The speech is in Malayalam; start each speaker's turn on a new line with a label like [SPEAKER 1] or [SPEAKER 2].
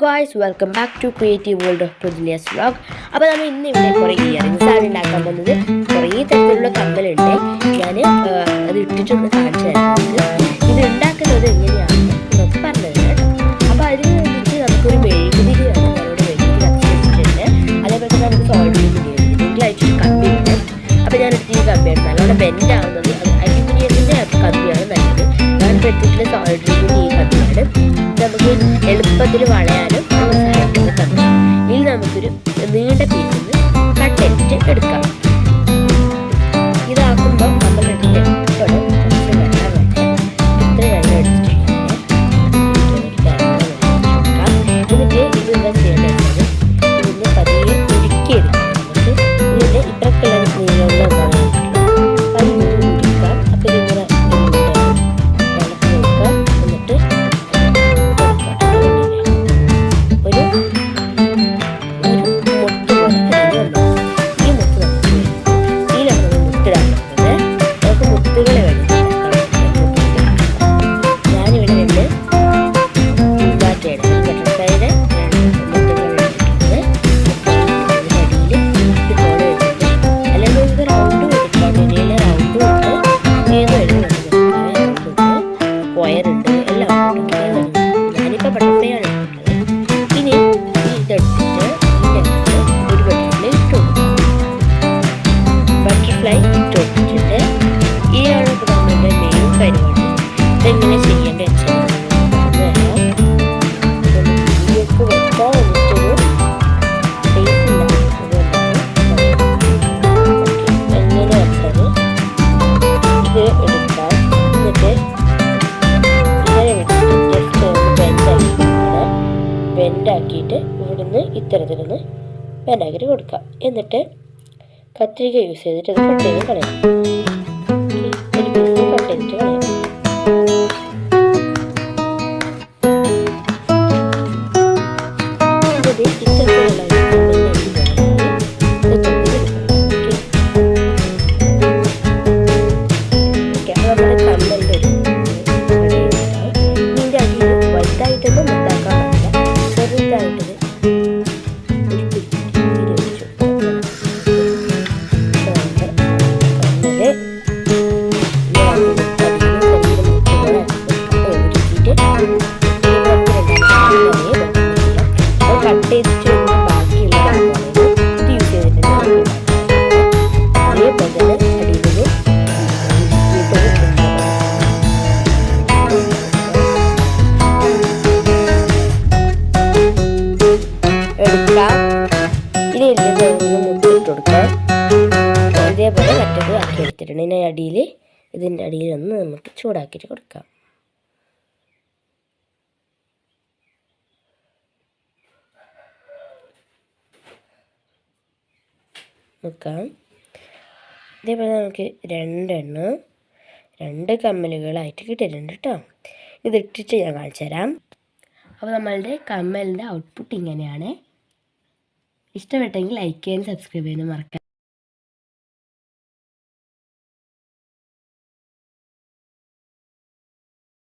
[SPEAKER 1] Guys, welcome back to creative world of പ്രജിലിയസ് വ്ലോഗ്. അപ്പോൾ നമ്മൾ ഇന്ന് ഇവിടെ കുറേ ഇയറിങ്സാണ് ഉണ്ടാക്കാൻ പോകുന്നത്. കുറേ തരത്തിലുള്ള കമ്മലുണ്ട്. ഞാൻ അത് ഇട്ടിട്ടൊന്ന് കാണിച്ചു തരാം. ഇത് ഉണ്ടാക്കുന്നത് എങ്ങനെയാണ് എന്നൊക്കെ പറഞ്ഞു തരാം കേട്ടോ. അപ്പോൾ അതിന് വേണ്ടിയിട്ട് നമുക്കൊരു മെഴുകുതിരി വേണം. നമ്മളോട് മെഴുകുതിരി കത്തിച്ചിട്ടുണ്ട്. അതേപോലെ തന്നെ നമുക്ക് സോൾഡറിങ് ഇതിലായിട്ടൊരു കമ്പിയുണ്ട്. അപ്പോൾ ഞാൻ എടുത്ത് ഈ കമ്പിയാണ് നല്ലോണം ബെൻഡാവുന്നത്. അത് അലുമിനിയത്തിൻ്റെ കമ്പിയാണ് നല്ലത്. ഞാൻ എടുത്തിട്ടുള്ള സോൾഡറിങ്ങിന് ഈ കമ്പിയാണ്. നമുക്ക് എളുപ്പത്തിൽ വളയാനും സഹായിക്കുന്ന കമ്പി. ഇതിൽ നമുക്കൊരു നീണ്ട പീസിൽ കട്ടെടുത്ത് എടുക്കാം. ഇതാക്കുമ്പോൾ നമ്മൾ എടുത്ത് എപ്പോഴും കുറച്ച് വെള്ളം വേണം. ഇത്ര വെള്ളം എടുത്തിട്ട് എന്നിട്ട് ഇത് എന്താ ചെയ്യേണ്ടത്, ഇതിന് പതിയെ ഉരുക്കിയെടുക്കാം. നമുക്ക് ഇതിൻ്റെ ഇത്രക്കുള്ള നീളമുള്ള ഒന്നാണ് അത് ഉരുക്കാം. അപ്പോൾ ഇതിങ്ങനെ വയറുണ്ട് എല്ലാം ഞാനിപ്പോൾ ബട്ടർഫ്ലൈയാണ് ഇട്ടത്. ഇനി ഇതെടുത്തിട്ട് ഒരു ബട്ടർഫ്ലൈ ഇട്ട് കൊടുക്കും. ബട്ടർഫ്ലൈ ഇട്ട് കൊടുത്തിട്ട് ഈയാണ് ഇപ്പോൾ നമ്മളുടെ മെയിൻ പരിപാടി. ഇതെങ്ങനെ ചെയ്യേണ്ടത് വെച്ചാൽ വെക്കാൻ എനിക്കൊരു സ്പേസ് ഉണ്ടാകും. എങ്ങനെ വെച്ചാൽ ഇത് എടുക്കാം. എന്നിട്ട് ബെൻഡാക്കിയിട്ട് ഇവിടുന്ന് ഇത്തരത്തിലൊന്ന് ബെൻഡാക്കിയിട്ട് കൊടുക്കാം. എന്നിട്ട് കത്രിക യൂസ് ചെയ്തിട്ട് അത് കട്ട് ചെയ്ത് കളയാം. ഒരു പീസ് കട്ട് ചെയ്തിട്ട് കളയാം. വലുതായിട്ടൊന്നും ഉണ്ടാക്കാൻ പാടില്ല, ചെറുതായിട്ടത് കട്ട് ചെയ്തിട്ട് ബാക്കിയുള്ള ഇത് യൂസ് ചെയ്തിട്ടുണ്ട്. അതേപോലെ തന്നെ അടിയിൽ എടുക്കാം. ഇനി മുത്തിട്ട് കൊടുക്കാം. ഇതേപോലെ മറ്റത് ആക്കി എടുത്തിട്ടുണ്ട്. ഇതിൻ്റെ അടിയിൽ ഇതിൻ്റെ അടിയിലൊന്ന് നമുക്ക് ചൂടാക്കിയിട്ട് കൊടുക്കാം. നോക്കാം. ഇതേപോലെ നമുക്ക് രണ്ട് കമ്മലുകളായിട്ട് കിട്ടിയിട്ടുണ്ട് കേട്ടോ. ഇതിട്ടിട്ട് ഞാൻ കാണിച്ചു തരാം. അപ്പോൾ നമ്മളുടെ കമ്മലിൻ്റെ ഔട്ട്പുട്ട് ഇങ്ങനെയാണ്. ഇഷ്ടപ്പെട്ടെങ്കിൽ ലൈക്ക് ചെയ്യാനും സബ്സ്ക്രൈബ് ചെയ്യാനും മറക്കാം.